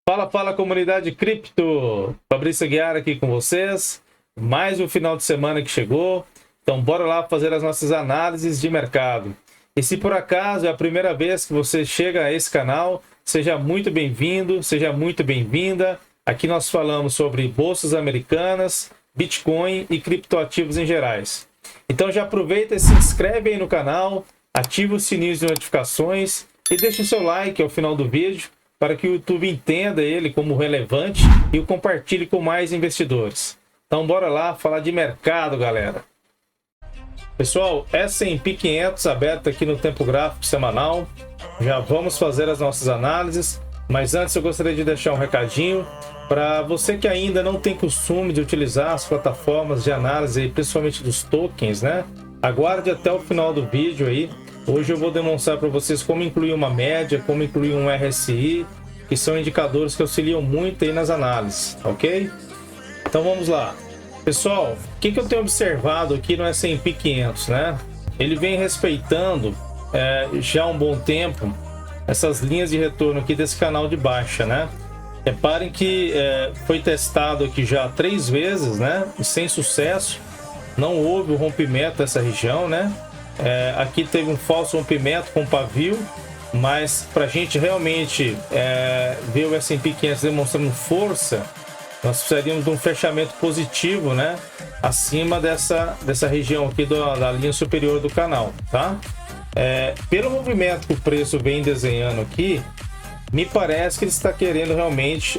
Fala comunidade cripto, Fabrício Aguiar aqui com vocês, mais um final de semana que chegou, então bora lá fazer as nossas análises de mercado. E se por acaso é a primeira vez que você chega a esse canal, seja muito bem-vindo, seja muito bem-vinda. Aqui nós falamos sobre bolsas americanas, Bitcoin e criptoativos em gerais. Então já aproveita e se inscreve aí no canal, ativa o sininho de notificações e deixa o seu like ao final do vídeo, para que o YouTube entenda ele como relevante e o compartilhe com mais investidores. Então bora lá falar de mercado, galera. Pessoal, S&P 500 aberto aqui no tempo gráfico semanal. Já vamos fazer as nossas análises, mas antes eu gostaria de deixar um recadinho para você que ainda não tem costume de utilizar as plataformas de análise, principalmente dos tokens, né? Aguarde até o final do vídeo aí. Hoje eu vou demonstrar para vocês como incluir uma média, como incluir um RSI, que são indicadores que auxiliam muito aí nas análises, ok? Então vamos lá. Pessoal, o que eu tenho observado aqui no S&P 500, né? Ele vem respeitando já há um bom tempo essas linhas de retorno aqui desse canal de baixa, né? Reparem que foi testado aqui já 3 vezes, né? E sem sucesso, não houve o rompimento dessa região, né? Aqui teve um falso rompimento com pavio, mas para a gente realmente ver o S&P 500 demonstrando força, nós precisaríamos de um fechamento positivo, né? Acima dessa região aqui da linha superior do canal, tá? Pelo movimento que o preço vem desenhando aqui, me parece que ele está querendo realmente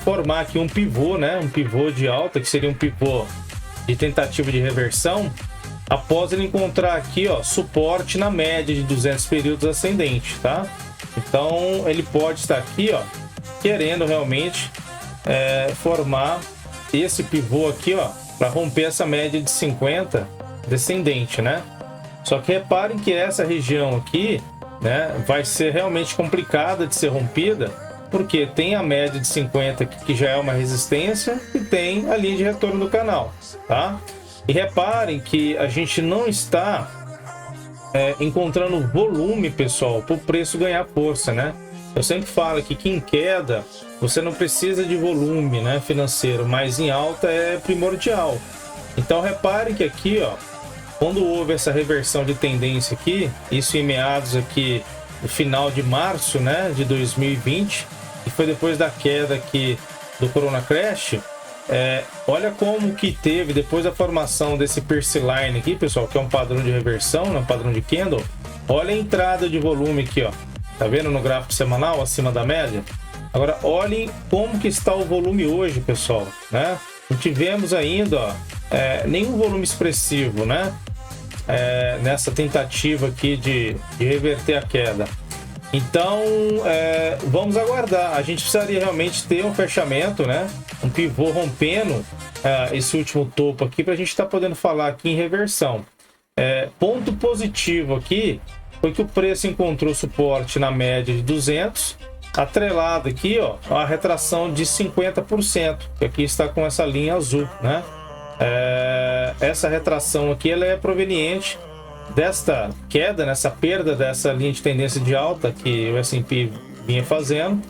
formar aqui um pivô, né? Um pivô de alta, que seria um pivô de tentativa de reversão, após ele encontrar aqui, ó, suporte na média de 200 períodos ascendente, tá? Então ele pode estar aqui, ó, querendo realmente formar esse pivô aqui, ó, para romper essa média de 50 descendente, né? Só que reparem que essa região aqui, né, vai ser realmente complicada de ser rompida, porque tem a média de 50 que já é uma resistência e tem a linha de retorno do canal, tá? E reparem que a gente não está encontrando volume, pessoal, para o preço ganhar força, né? Eu sempre falo aqui que em queda você não precisa de volume, né, financeiro, mas em alta é primordial. Então reparem que aqui, ó, quando houve essa reversão de tendência aqui, isso em meados aqui no final de março, né, de 2020, e foi depois da queda aqui do Corona Crash. Olha como que teve, depois da formação desse Pierce Line aqui, pessoal, que é um padrão de reversão, né, um padrão de candle. Olha a entrada de volume aqui, ó. Tá vendo no gráfico semanal, acima da média? Agora, olhem como que está o volume hoje, pessoal, né? Não tivemos ainda, ó, nenhum volume expressivo, né? Nessa tentativa aqui de reverter a queda. Então, vamos aguardar. A gente precisaria realmente ter um fechamento, né? Um pivô rompendo esse último topo aqui, para a gente estar podendo falar aqui em reversão. Ponto positivo aqui foi que o preço encontrou suporte na média de 200, atrelado aqui, ó, a retração de 50%, que aqui está com essa linha azul, né? Essa retração aqui ela é proveniente desta queda, nessa perda dessa linha de tendência de alta que o S&P vinha fazendo.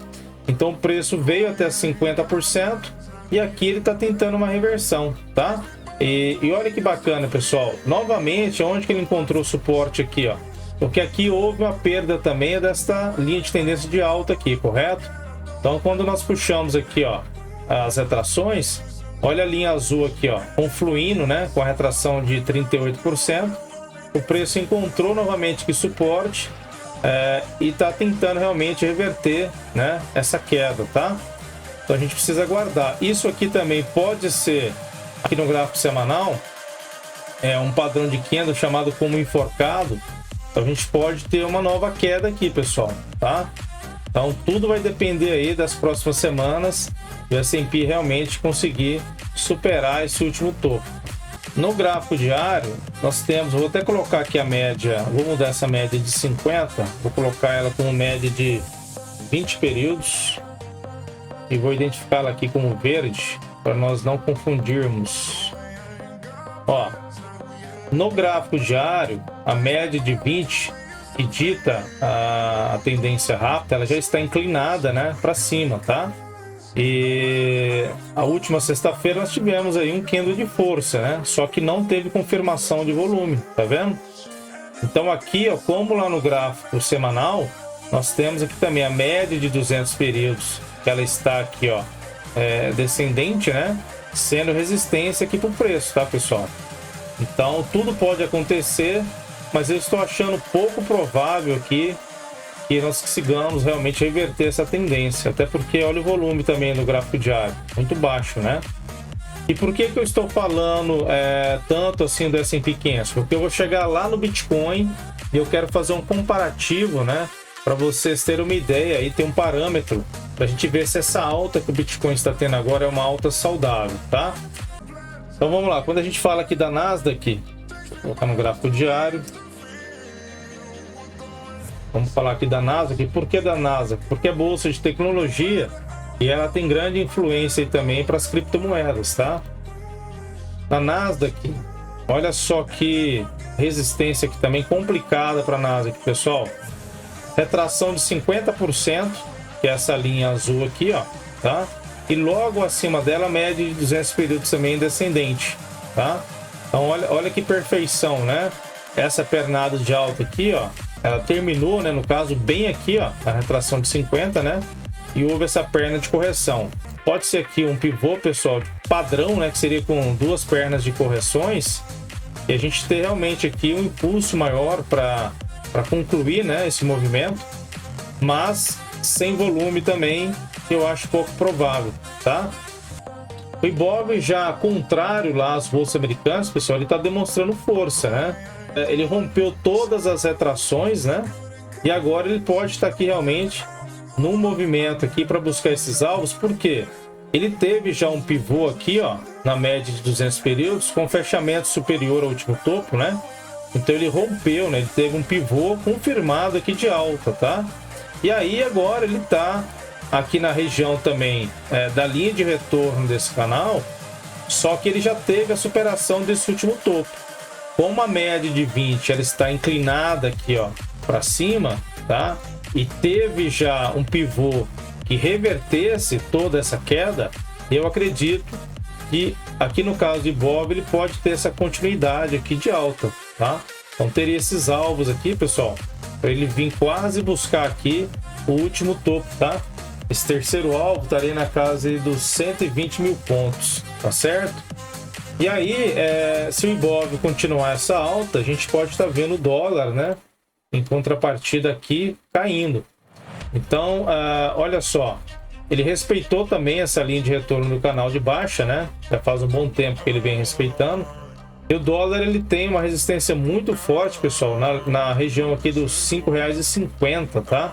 Então o preço veio até 50% e aqui ele está tentando uma reversão, tá? E olha que bacana, pessoal. Novamente, onde que ele encontrou suporte aqui, ó? Porque aqui houve uma perda também desta linha de tendência de alta aqui, correto? Então quando nós puxamos aqui, ó, as retrações, olha a linha azul aqui, ó, confluindo, né, com a retração de 38%. O preço encontrou novamente que suporte e está tentando realmente reverter, né, essa queda, tá? Então a gente precisa aguardar. Isso aqui também pode ser, aqui no gráfico semanal, um padrão de candle chamado como enforcado. Então a gente pode ter uma nova queda aqui, pessoal, tá? Então tudo vai depender aí das próximas semanas do S&P realmente conseguir superar esse último topo. No gráfico diário, nós temos, vou até colocar aqui a média, vou mudar essa média de 50, vou colocar ela como média de 20 períodos e vou identificá-la aqui como verde, para nós não confundirmos. Ó, no gráfico diário, a média de 20 que dita a tendência rápida, ela já está inclinada, né, para cima, tá? E a última sexta-feira nós tivemos aí um candle de força, né? Só que não teve confirmação de volume, tá vendo? Então aqui, ó, como lá no gráfico semanal, nós temos aqui também a média de 200 períodos, que ela está aqui, ó, descendente, né? Sendo resistência aqui para o preço, tá, pessoal? Então tudo pode acontecer, mas eu estou achando pouco provável aqui que nós sigamos realmente reverter essa tendência, até porque olha o volume também no gráfico diário, muito baixo, né? E por que eu estou falando tanto assim do S&P 500? Porque eu vou chegar lá no Bitcoin e eu quero fazer um comparativo, né? Para vocês terem uma ideia e ter um parâmetro para a gente ver se essa alta que o Bitcoin está tendo agora é uma alta saudável, tá? Então vamos lá, quando a gente fala aqui da Nasdaq, vou colocar no gráfico diário. Vamos falar aqui da Nasdaq. Por que da Nasdaq? Porque é bolsa de tecnologia e ela tem grande influência aí também para as criptomoedas, tá? Na Nasdaq, olha só que resistência aqui também complicada para a Nasdaq, pessoal. Retração de 50%, que é essa linha azul aqui, ó, tá? E logo acima dela, a média de 200 períodos também descendente, tá? Então, olha que perfeição, né? Essa pernada de alta aqui, ó, ela terminou, né, no caso, bem aqui, ó, a retração de 50, né? E houve essa perna de correção. Pode ser aqui um pivô, pessoal, padrão, né, que seria com duas pernas de correções. E a gente ter realmente aqui um impulso maior para concluir, né, esse movimento. Mas sem volume também, eu acho pouco provável, tá? O Ibov já contrário lá às bolsas americanas, pessoal, ele está demonstrando força, né? Ele rompeu todas as retrações, né? E agora ele pode estar aqui realmente num movimento aqui para buscar esses alvos, porque ele teve já um pivô aqui, ó, na média de 200 períodos, com fechamento superior ao último topo, né? Então ele rompeu, né? Ele teve um pivô confirmado aqui de alta, tá? E aí agora ele tá aqui na região também da linha de retorno desse canal, só que ele já teve a superação desse último topo. Como a média de 20 ela está inclinada aqui, ó, para cima, tá? E teve já um pivô que revertesse toda essa queda, eu acredito que aqui no caso de Ibov ele pode ter essa continuidade aqui de alta, tá? Então teria esses alvos aqui, pessoal, para ele vir quase buscar aqui o último topo, tá? Esse terceiro alvo estaria na casa dos 120 mil pontos, tá certo? E aí, se o Ibov continuar essa alta, a gente pode estar vendo o dólar, né, em contrapartida aqui, caindo. Então, olha só, ele respeitou também essa linha de retorno do canal de baixa, né? Já faz um bom tempo que ele vem respeitando. E o dólar, ele tem uma resistência muito forte, pessoal, na região aqui dos R$ 5,50, tá?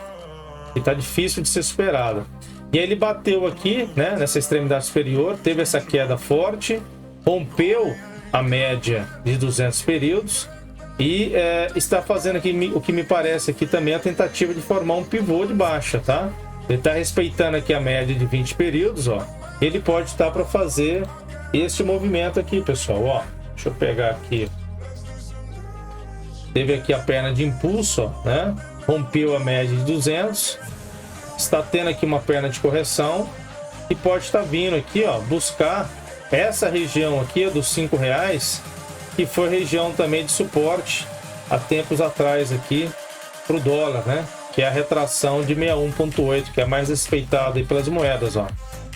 E tá difícil de ser superada. E aí ele bateu aqui, né, nessa extremidade superior, teve essa queda forte, rompeu a média de 200 períodos e está fazendo aqui o que me parece aqui também a tentativa de formar um pivô de baixa, tá? Ele está respeitando aqui a média de 20 períodos, ó. Ele pode estar para fazer este movimento aqui, pessoal, ó. Deixa eu pegar aqui. Teve aqui a perna de impulso, ó, né? Rompeu a média de 200. Está tendo aqui uma perna de correção e pode estar vindo aqui, ó, buscar essa região aqui dos R$ 5,00, que foi região também de suporte há tempos atrás aqui para o dólar, né? Que é a retração de 61,8, que é a mais respeitada aí pelas moedas, ó.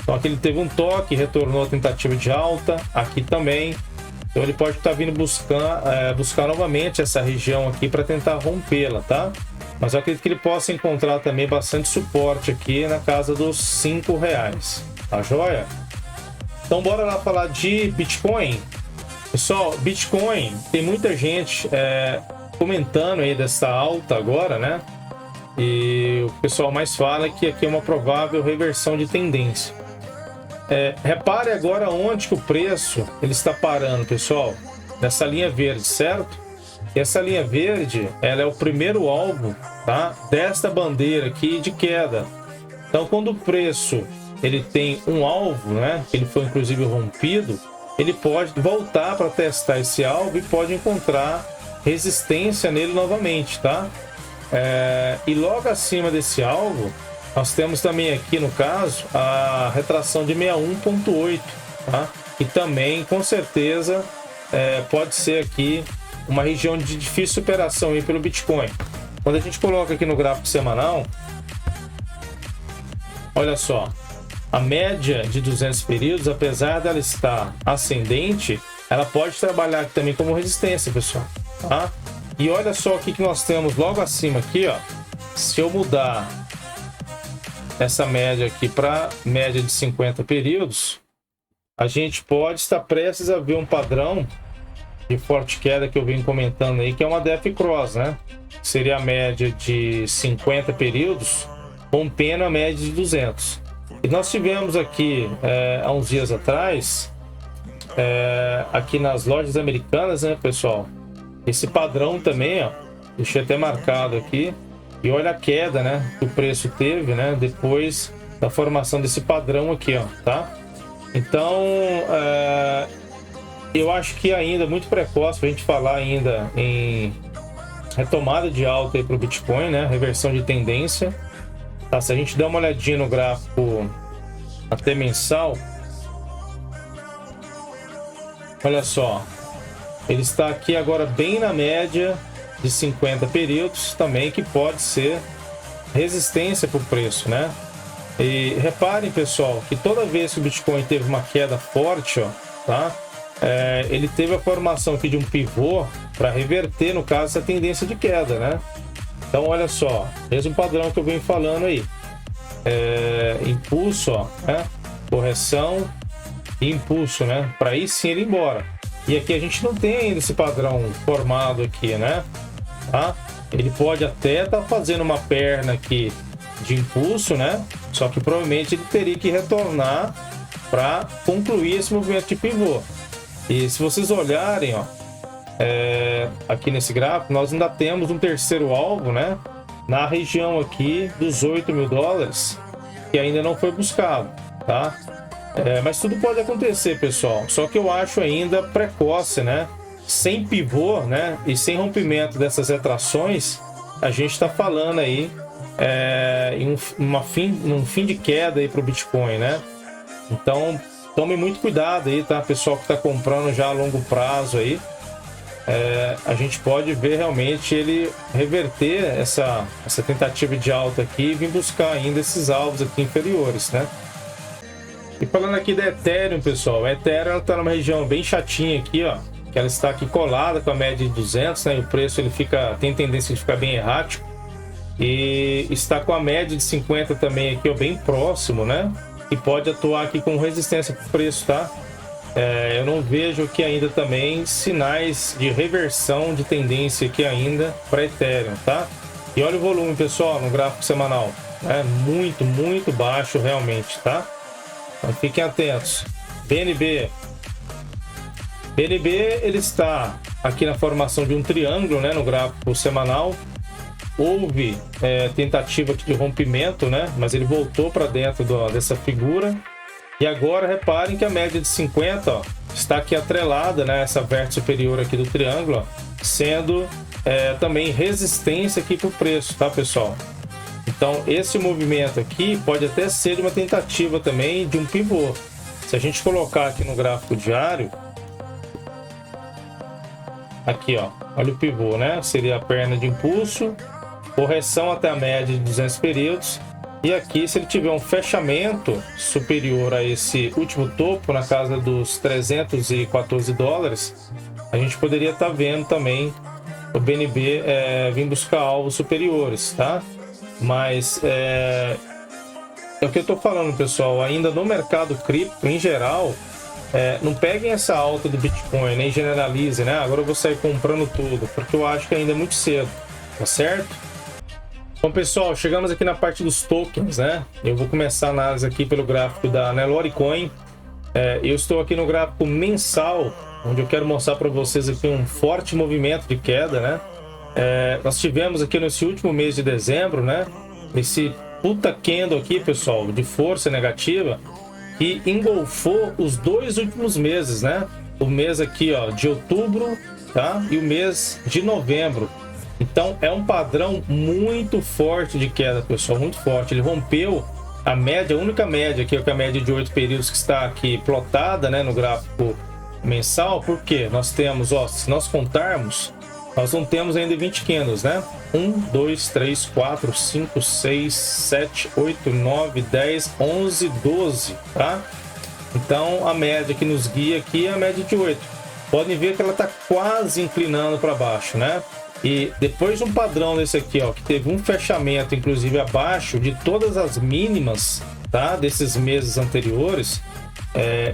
Então aqui ele teve um toque, retornou a tentativa de alta, aqui também. Então ele pode estar vindo buscar novamente essa região aqui para tentar rompê-la, tá? Mas eu acredito que ele possa encontrar também bastante suporte aqui na casa dos R$ 5,00, tá joia? Então bora lá falar de Bitcoin. Pessoal, Bitcoin, tem muita gente comentando aí dessa alta agora, né? E o pessoal mais fala que aqui é uma provável reversão de tendência. Repare agora onde que o preço ele está parando, pessoal. Nessa linha verde, certo? E essa linha verde, ela é o primeiro alvo, tá? Desta bandeira aqui de queda. Então quando o preço ele tem um alvo, né? Ele foi inclusive rompido, ele pode voltar para testar esse alvo e pode encontrar resistência nele novamente, tá? E logo acima desse alvo, nós temos também aqui, no caso, a retração de 61,8, tá? E também, com certeza, pode ser aqui uma região de difícil superação aí pelo Bitcoin. Quando a gente coloca aqui no gráfico semanal, olha só, a média de 200 períodos, apesar dela estar ascendente, ela pode trabalhar aqui também como resistência, pessoal, tá? E olha só o que nós temos logo acima aqui, ó. Se eu mudar essa média aqui para média de 50 períodos, a gente pode estar prestes a ver um padrão de forte queda que eu venho comentando aí, que é uma DF Cross, né? Seria a média de 50 períodos, rompendo a média de 200. E nós tivemos aqui, há uns dias atrás, aqui nas lojas americanas, né, pessoal? Esse padrão também, ó, deixei até marcado aqui. E olha a queda, né, que o preço teve, né, depois da formação desse padrão aqui, ó, tá? Então, eu acho que ainda é muito precoce para a gente falar ainda em retomada de alta aí para o Bitcoin, né, reversão de tendência. Tá? Se a gente der uma olhadinha no gráfico até mensal, olha só, ele está aqui agora bem na média de 50 períodos também, que pode ser resistência para o preço, né? E reparem, pessoal, que toda vez que o Bitcoin teve uma queda forte, ó, tá? Ele teve a formação aqui de um pivô para reverter, no caso, essa tendência de queda, né? Então, olha só, mesmo padrão que eu venho falando aí. Impulso, ó, né? Correção e impulso, né? Para aí sim ele ir embora. E aqui a gente não tem ainda esse padrão formado aqui, né? Tá? Ele pode até estar fazendo uma perna aqui de impulso, né? Só que provavelmente ele teria que retornar para concluir esse movimento de pivô. E se vocês olharem, ó, aqui nesse gráfico, nós ainda temos um terceiro alvo, né? Na região aqui dos 8 mil dólares, que ainda não foi buscado, tá? Mas tudo pode acontecer, pessoal. Só que eu acho ainda precoce, né? Sem pivô, né? E sem rompimento dessas retrações, a gente está falando aí em um fim de queda aí para o Bitcoin, né? Então, tome muito cuidado aí, tá? Pessoal que está comprando já a longo prazo aí, a gente pode ver realmente ele reverter essa tentativa de alta aqui e vir buscar ainda esses alvos aqui inferiores, né? E falando aqui da Ethereum, pessoal, a Ethereum está numa região bem chatinha aqui, ó, que ela está aqui colada com a média de 200, né? E o preço ele tem tendência de ficar bem errático e está com a média de 50 também aqui, ó, bem próximo, né? E pode atuar aqui com resistência para o preço, tá? Eu não vejo aqui ainda também sinais de reversão de tendência aqui ainda para Ethereum, tá? E olha o volume, pessoal, no gráfico semanal, muito, muito baixo realmente, tá? Então fiquem atentos. BNB, ele está aqui na formação de um triângulo, né, no gráfico semanal. Houve tentativa aqui de rompimento, né, mas ele voltou para dentro dessa figura. E agora reparem que a média de 50, ó, está aqui atrelada, né, essa vértice superior aqui do triângulo, ó, sendo também resistência aqui para o preço, tá, pessoal? Então esse movimento aqui pode até ser uma tentativa também de um pivô. Se a gente colocar aqui no gráfico diário, aqui, ó, olha o pivô, né? Seria a perna de impulso, correção até a média de 200 períodos. E aqui, se ele tiver um fechamento superior a esse último topo, na casa dos 314 dólares, a gente poderia estar vendo também o BNB vir buscar alvos superiores, tá? Mas é o que eu estou falando, pessoal, ainda no mercado cripto, em geral, não peguem essa alta do Bitcoin, nem generalizem, né? Agora eu vou sair comprando tudo, porque eu acho que ainda é muito cedo, tá certo? Bom, pessoal, chegamos aqui na parte dos tokens, né? Eu vou começar a análise aqui pelo gráfico da Nelore Coin. Eu estou aqui no gráfico mensal, onde eu quero mostrar para vocês aqui um forte movimento de queda, né? Nós tivemos aqui nesse último mês de dezembro, né? Esse puta candle aqui, pessoal, de força negativa, que engolfou os 2 últimos meses, né? O mês aqui, ó, de outubro, tá? E o mês de novembro. Então é um padrão muito forte de queda, pessoal, muito forte. Ele rompeu a média, a única média, que é a média de 8 períodos que está aqui plotada, né, no gráfico mensal. Por quê? Nós temos, ó, se nós contarmos, nós não temos ainda 20 candles, né? 1, 2, 3, 4, 5, 6, 7, 8, 9, 10, 11, 12, tá? Então a média que nos guia aqui é a média de 8. Podem ver que ela está quase inclinando para baixo, né? E depois de um padrão desse aqui, ó, que teve um fechamento, inclusive abaixo de todas as mínimas, tá, desses meses anteriores,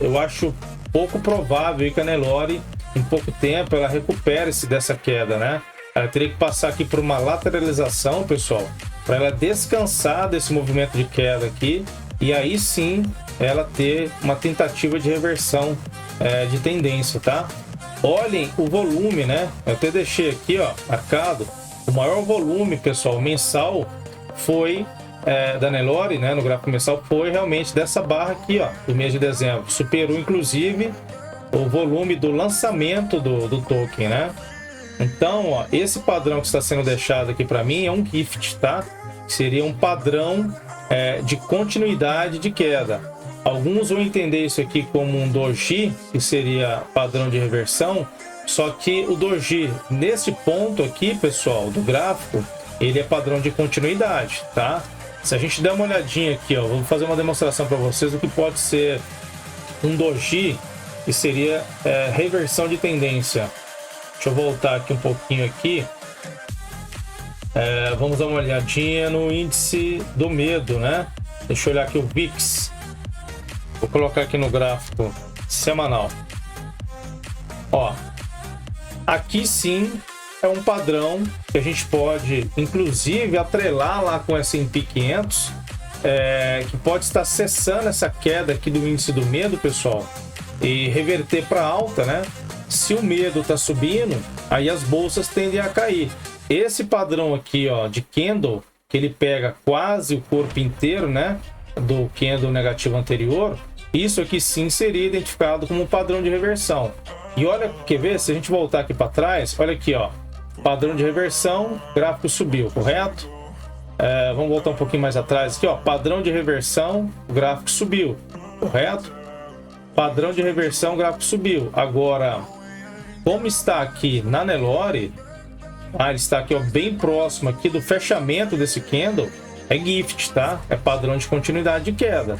eu acho pouco provável que a Nelore, em pouco tempo, ela recupere-se dessa queda, né? Ela teria que passar aqui por uma lateralização, pessoal, para ela descansar desse movimento de queda aqui, e aí sim ela ter uma tentativa de reversão de tendência, tá? Olhem o volume, né? Eu até deixei aqui, ó, marcado. O maior volume, pessoal, mensal foi da Nelore, né? No gráfico mensal foi realmente dessa barra aqui, ó, do mês de dezembro. Superou, inclusive, o volume do lançamento do token, né? Então, ó, esse padrão que está sendo deixado aqui para mim é um gift, tá? Seria um padrão de continuidade de queda. Alguns vão entender isso aqui como um doji, que seria padrão de reversão, só que o doji, nesse ponto aqui, pessoal, do gráfico, ele é padrão de continuidade, tá? Se a gente der uma olhadinha aqui, ó, vou fazer uma demonstração para vocês do que pode ser um doji, que seria reversão de tendência. Deixa eu voltar aqui um pouquinho aqui. Vamos dar uma olhadinha no índice do medo, né? Deixa eu olhar aqui o VIX. Vou colocar aqui no gráfico semanal. Ó, aqui sim é um padrão que a gente pode, inclusive, atrelar lá com o S&P 500, que pode estar cessando essa queda aqui do índice do medo, pessoal, e reverter para alta, né? Se o medo está subindo, aí as bolsas tendem a cair. Esse padrão aqui, ó, de candle, que ele pega quase o corpo inteiro, né, do candle negativo anterior, isso aqui sim seria identificado como um padrão de reversão. E olha, quer ver? Se a gente voltar aqui para trás, olha aqui, ó, padrão de reversão, gráfico subiu, correto? Vamos voltar um pouquinho mais atrás aqui, ó, padrão de reversão, o gráfico subiu, correto? Padrão de reversão, gráfico subiu. Agora, como está aqui na Nelore, ele está aqui, ó, bem próximo aqui do fechamento desse candle, é gift, tá? É padrão de continuidade de queda.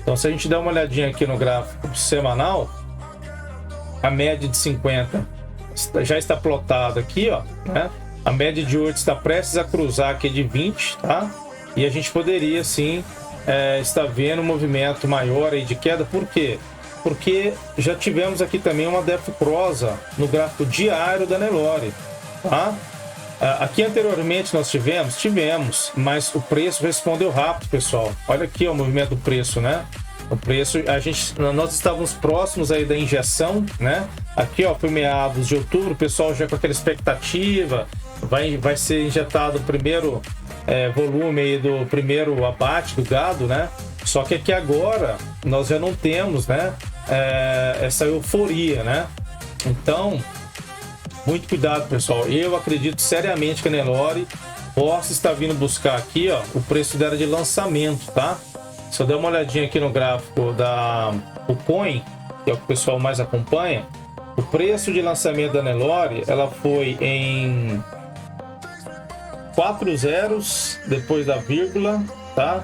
Então, se a gente der uma olhadinha aqui no gráfico semanal, a média de 50 já está plotada aqui, ó, né? A média de 8 está prestes a cruzar aqui de 20, tá? E a gente poderia, sim, estar vendo um movimento maior aí de queda. Por quê? Porque já tivemos aqui também uma defrosa no gráfico diário da Nelore, tá? Aqui anteriormente nós tivemos, mas o preço respondeu rápido, pessoal. Olha aqui, ó, o movimento do preço, né? O preço, nós estávamos próximos aí da injeção, né? Aqui, ó, foi meados de outubro, o pessoal já com aquela expectativa, vai ser injetado o primeiro volume aí do primeiro abate do gado, né? Só que aqui agora nós já não temos, né, essa euforia, né? Então, muito cuidado, pessoal. Eu acredito seriamente que a Nelore possa estar vindo buscar aqui, ó, o preço dela de lançamento, tá? Se eu der uma olhadinha aqui no gráfico o Coin, que é o que o pessoal mais acompanha, o preço de lançamento da Nelore, ela foi em 4 zeros depois da vírgula, tá?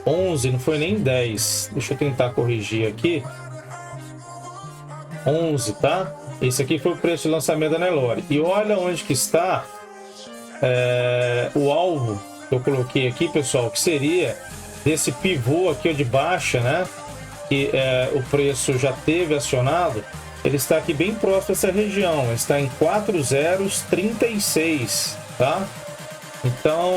11, não foi nem 10. Deixa eu tentar corrigir aqui. 11, tá? Esse aqui foi o preço de lançamento da Nelore. E olha onde que está o alvo que eu coloquei aqui, pessoal, que seria desse pivô aqui de baixa, né? Que o preço já teve acionado. Ele está aqui bem próximo dessa região. Ele está em 4,036, tá? Então,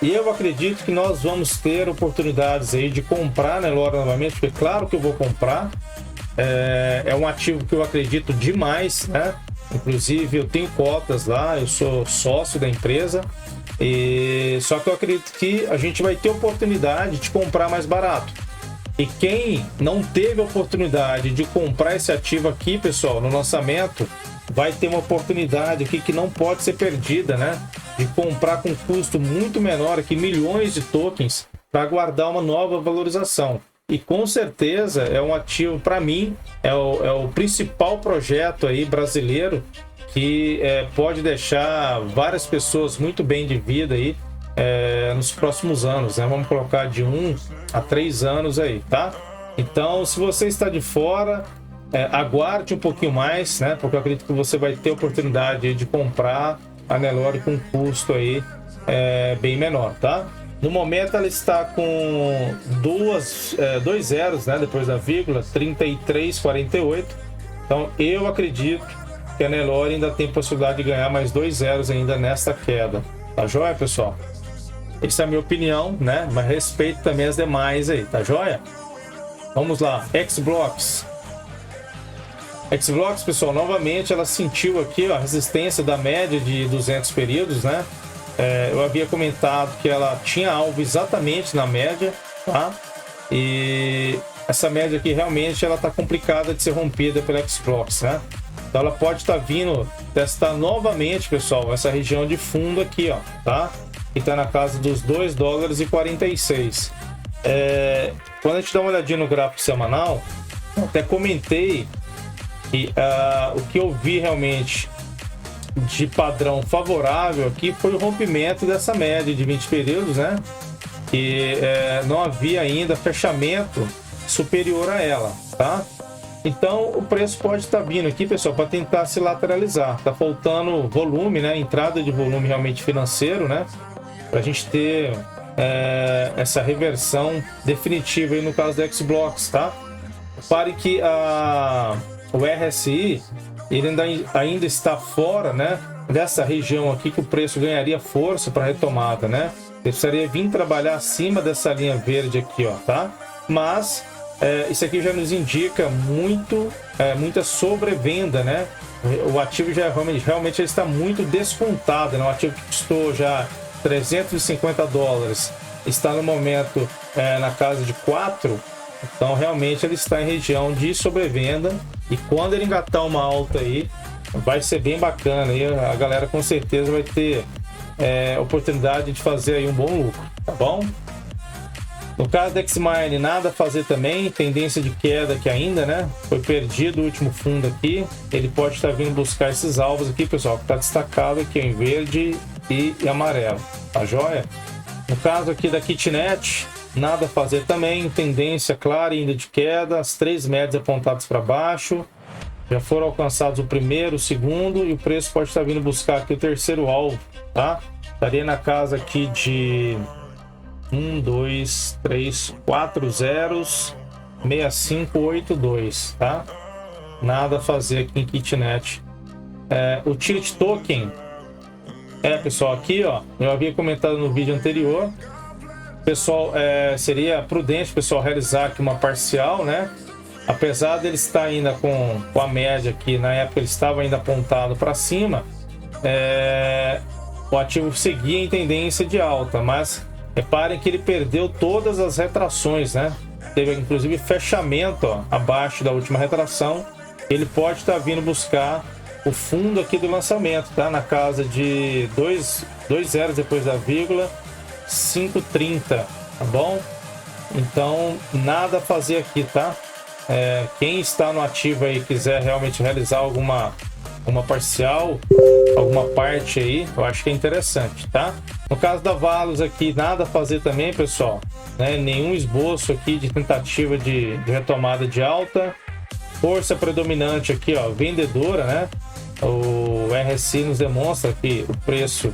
eu acredito que nós vamos ter oportunidades aí de comprar a Nelore novamente, porque claro que eu vou comprar. É um ativo que eu acredito demais, né? Inclusive eu tenho cotas lá, eu sou sócio da empresa, só que eu acredito que a gente vai ter oportunidade de comprar mais barato. E quem não teve a oportunidade de comprar esse ativo aqui, pessoal, no lançamento, vai ter uma oportunidade aqui que não pode ser perdida, né? De comprar com custo muito menor aqui, milhões de tokens, para aguardar uma nova valorização. E com certeza é um ativo, para mim, é o principal projeto aí brasileiro que pode deixar várias pessoas muito bem de vida aí nos próximos anos, né? Vamos colocar de 1 a 3 anos aí, tá? Então, se você está de fora, aguarde um pouquinho mais, né? Porque eu acredito que você vai ter oportunidade de comprar a Nelore com custo aí bem menor, tá? No momento ela está com dois zeros, né? Depois da vírgula, 33,48. Então, eu acredito que a Nelore ainda tem possibilidade de ganhar mais 2 zeros ainda nesta queda. Tá joia, pessoal? Essa é a minha opinião, né? Mas respeito também as demais aí, tá joia? Vamos lá, Xblocks. Xblocks, pessoal, novamente ela sentiu aqui ó, a resistência da média de 200 períodos, né? Eu havia comentado que ela tinha alvo exatamente na média, tá? E essa média aqui realmente ela tá complicada de ser rompida pela Xblocks, né? Então ela pode estar vindo testar novamente, pessoal, essa região de fundo aqui, ó, tá? Que tá na casa dos $2,46. Quando a gente dá uma olhadinha no gráfico semanal, eu até comentei que o que eu vi realmente de padrão favorável aqui foi o rompimento dessa média de 20 períodos, né? Que não havia ainda fechamento superior a ela, tá? Então o preço pode estar vindo aqui, pessoal, para tentar se lateralizar. Tá faltando volume, né? Entrada de volume realmente financeiro, né? Para a gente ter essa reversão definitiva aí no caso da Xblocks, tá? Repare que o RSI ele ainda está fora, né? Dessa região aqui que o preço ganharia força para retomada, né? Ele precisaria vir trabalhar acima dessa linha verde aqui, ó, tá? Mas isso aqui já nos indica muita sobrevenda, né? O ativo já realmente ele está muito descontado, né? O ativo que custou já $350 está no momento na casa de 4, então realmente ele está em região de sobrevenda e quando ele engatar uma alta aí vai ser bem bacana e a galera com certeza vai ter oportunidade de fazer aí um bom lucro, tá bom? No caso da Xmine, nada a fazer também, tendência de queda aqui ainda, né? Foi perdido o último fundo aqui, ele pode estar vindo buscar esses alvos aqui, pessoal, que está destacado aqui em verde e amarelo, tá joia? No caso aqui da Kitnet, nada a fazer também, tendência clara ainda de queda, as 3 médias apontadas para baixo, já foram alcançados o primeiro, o segundo e o preço pode estar vindo buscar aqui o terceiro alvo, tá? Estaria na casa aqui de 1, 2, 3, 4 zeros, 6582, tá? Nada a fazer aqui em Kitnet. O Utility Token, pessoal, aqui, ó, eu havia comentado no vídeo anterior, pessoal, seria prudente, pessoal, realizar aqui uma parcial, né? Apesar dele estar ainda com a média aqui, na época ele estava ainda apontado para cima, o ativo seguia em tendência de alta, mas reparem que ele perdeu todas as retrações, né? Teve inclusive fechamento ó, abaixo da última retração. Ele pode estar vindo buscar o fundo aqui do lançamento, tá? Na casa de 2 zeros depois da vírgula, 5,30, tá bom? Então, nada a fazer aqui, tá? Quem está no ativo aí quiser realmente realizar uma parcial, alguma parte aí, eu acho que é interessante, tá? No caso da Valos aqui, nada a fazer também, pessoal, né? Nenhum esboço aqui de tentativa de retomada de alta. Força predominante aqui, ó, vendedora, né? O RSI nos demonstra que o preço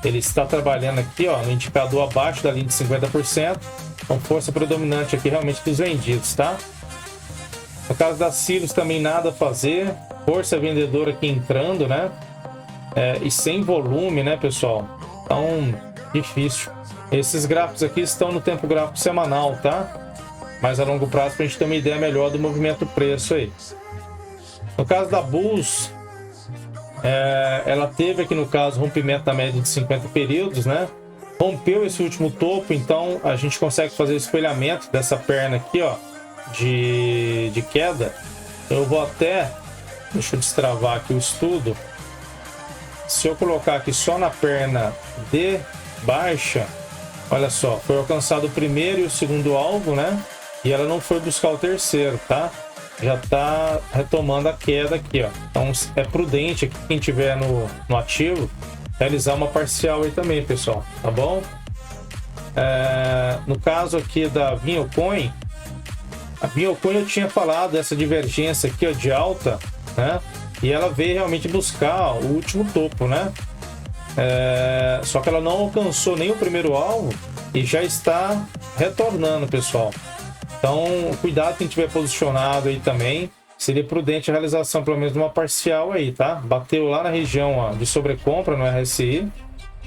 ele está trabalhando aqui, ó, no indicador abaixo da linha de 50%. Então, força predominante aqui realmente dos vendidos, tá? No caso da Sirius também nada a fazer. Força vendedora aqui entrando, né? E sem volume, né, pessoal? Então, difícil. Esses gráficos aqui estão no tempo gráfico semanal, tá? Mais a longo prazo para a gente ter uma ideia melhor do movimento preço aí. No caso da Bulls, ela teve aqui no caso rompimento da média de 50 períodos, né? Rompeu esse último topo, então a gente consegue fazer o espelhamento dessa perna aqui, ó, de queda. Eu vou até Deixa eu destravar aqui o estudo. Se eu colocar aqui só na perna de baixa, olha só, foi alcançado o primeiro e o segundo alvo, né? E ela não foi buscar o terceiro, tá? Já tá retomando a queda aqui, ó. Então é prudente aqui, quem tiver no ativo, realizar uma parcial aí também, pessoal, tá bom? No caso aqui da Vinhocoin, a Vinhocoin eu tinha falado dessa divergência aqui, ó, de alta, né? E ela veio realmente buscar o último topo, né? Só que ela não alcançou nem o primeiro alvo e já está retornando, pessoal. Então, cuidado quem estiver posicionado aí também. Seria prudente a realização, pelo menos, de uma parcial aí, tá? Bateu lá na região, ó, de sobrecompra no RSI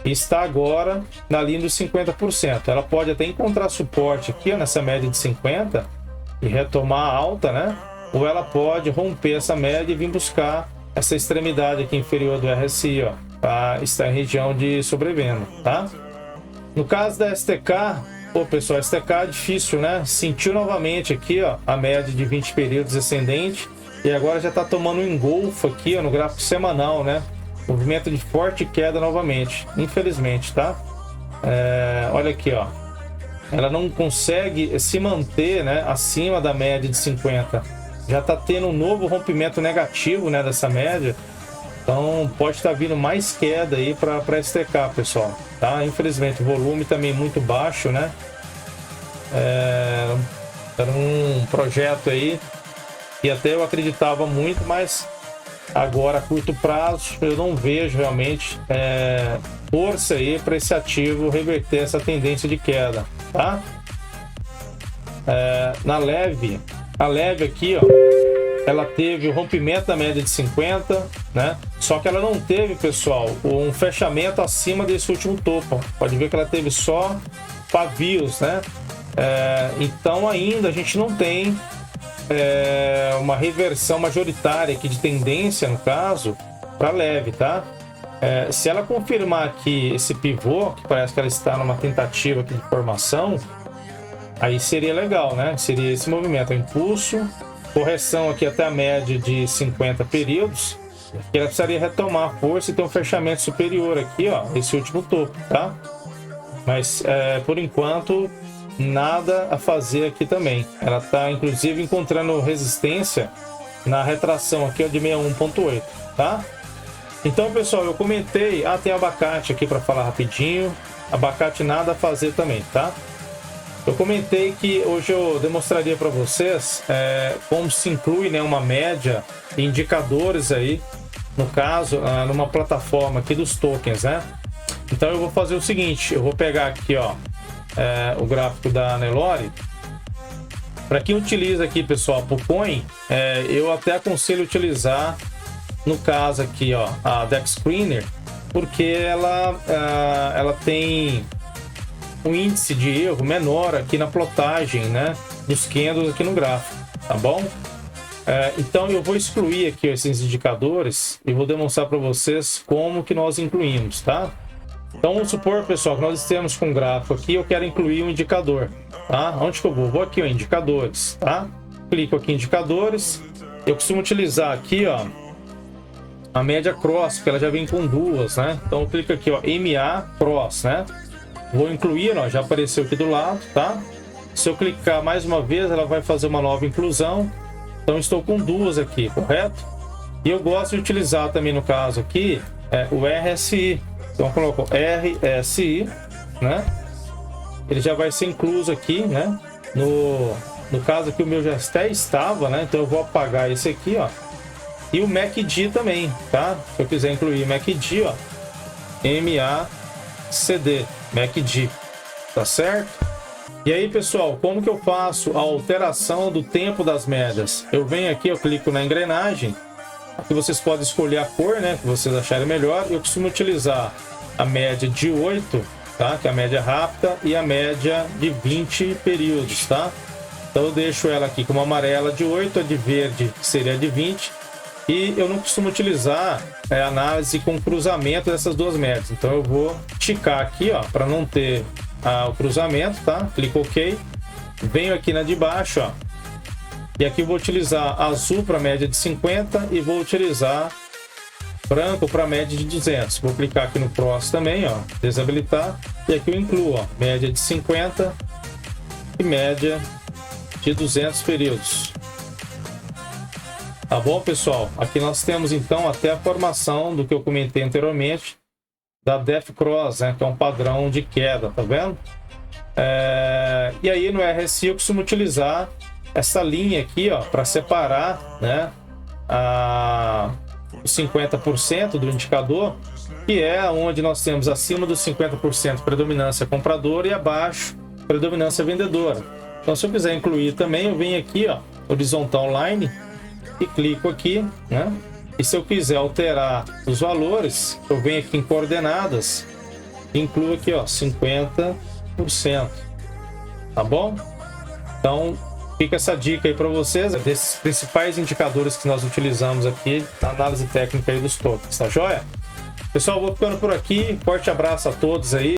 e está agora na linha dos 50%. Ela pode até encontrar suporte aqui, ó, nessa média de 50 e retomar a alta, né? Ou ela pode romper essa média e vir buscar essa extremidade aqui inferior do RSI, ó, tá? Está em região de sobrevenda, tá? No caso da STK, pô, pessoal, STK é difícil, né? Sentiu novamente aqui, ó, a média de 20 períodos ascendente e agora já está tomando um engolfo aqui, ó, no gráfico semanal, né? Movimento de forte queda novamente, infelizmente, tá? Olha aqui, ó. Ela não consegue se manter, né, acima da média de 50. Já está tendo um novo rompimento negativo, né, dessa média. Então pode estar vindo mais queda aí para STK, pessoal, tá? Infelizmente o volume também muito baixo, né? Era um projeto aí que até eu acreditava muito, mas agora a curto prazo eu não vejo realmente força aí para esse ativo reverter essa tendência de queda, tá? Na leve, a leve aqui, ó, ela teve o rompimento da média de 50, né? Só que ela não teve, pessoal, um fechamento acima desse último topo. Pode ver que ela teve só pavios, né? Então ainda a gente não tem uma reversão majoritária aqui de tendência, no caso, para leve, tá? Se ela confirmar aqui esse pivô, que parece que ela está numa tentativa aqui de formação, aí seria legal, né? Seria esse movimento, o impulso, correção aqui até a média de 50 períodos, que ela precisaria retomar a força e ter um fechamento superior aqui, ó, esse último topo, tá? Mas por enquanto nada a fazer aqui também. Ela está inclusive encontrando resistência na retração aqui, ó, de 61,8, tá? Então, pessoal, eu comentei, tem abacate aqui para falar rapidinho. Abacate nada a fazer também, tá? Eu comentei que hoje eu demonstraria para vocês como se inclui, né, uma média e indicadores aí, no caso, numa plataforma aqui dos tokens, né? Então eu vou fazer o seguinte, eu vou pegar aqui, ó, o gráfico da Nelore. Para quem utiliza aqui, pessoal, PuCoin, eu até aconselho utilizar, no caso aqui, ó, a Dex Screener, porque ela tem um índice de erro menor aqui na plotagem, né, dos candles aqui no gráfico, tá bom? Então eu vou excluir aqui esses indicadores e vou demonstrar para vocês como que nós incluímos, tá? Então vamos supor, pessoal, que nós estamos com um gráfico aqui, eu quero incluir um indicador, tá? Onde que eu vou? Vou aqui, ó, indicadores, tá? Clico aqui em indicadores. Eu costumo utilizar aqui, ó, a média cross, porque ela já vem com duas, né? Então eu clico aqui, ó, MA cross, né? Vou incluir, ó, já apareceu aqui do lado, tá? Se eu clicar mais uma vez, ela vai fazer uma nova inclusão. Então estou com duas aqui, correto? E eu gosto de utilizar também, no caso aqui, o RSI. Então eu coloco RSI, né? Ele já vai ser incluso aqui, né? No caso aqui o meu já até estava, né? Então eu vou apagar esse aqui, ó. E o MACD também, tá? Se eu quiser incluir MACD, ó, MACD, MACD, tá certo? E aí, pessoal, como que eu faço a alteração do tempo das médias? Eu venho aqui, eu clico na engrenagem. Aqui vocês podem escolher a cor, né, que vocês acharem melhor. Eu costumo utilizar a média de 8, tá? Que é a média rápida, e a média de 20 períodos, tá? Então eu deixo ela aqui como amarela de 8, a de verde seria de 20. E eu não costumo utilizar análise com cruzamento dessas duas médias. Então eu vou ticar aqui, ó, para não ter o cruzamento, tá? Clico OK. Venho aqui na de baixo, ó. E aqui eu vou utilizar azul para média de 50 e vou utilizar branco para média de 200. Vou clicar aqui no próximo também, ó, desabilitar. E aqui eu incluo, ó, média de 50 e média de 200 períodos. Tá bom, pessoal? Aqui nós temos então até a formação do que eu comentei anteriormente da Death Cross, né, que é um padrão de queda, tá vendo? E aí no RSI eu costumo utilizar essa linha aqui, ó, para separar, né, os 50% do indicador, que é onde nós temos acima dos 50% predominância compradora e abaixo predominância vendedora. Então, se eu quiser incluir também, eu venho aqui, ó, horizontal line e clico aqui, né? E se eu quiser alterar os valores, eu venho aqui em coordenadas, incluo aqui, ó, 50%. Tá bom? Então, fica essa dica aí para vocês, desses principais indicadores que nós utilizamos aqui na análise técnica aí dos tokens, tá joia? Pessoal, vou ficando por aqui. Forte abraço a todos aí.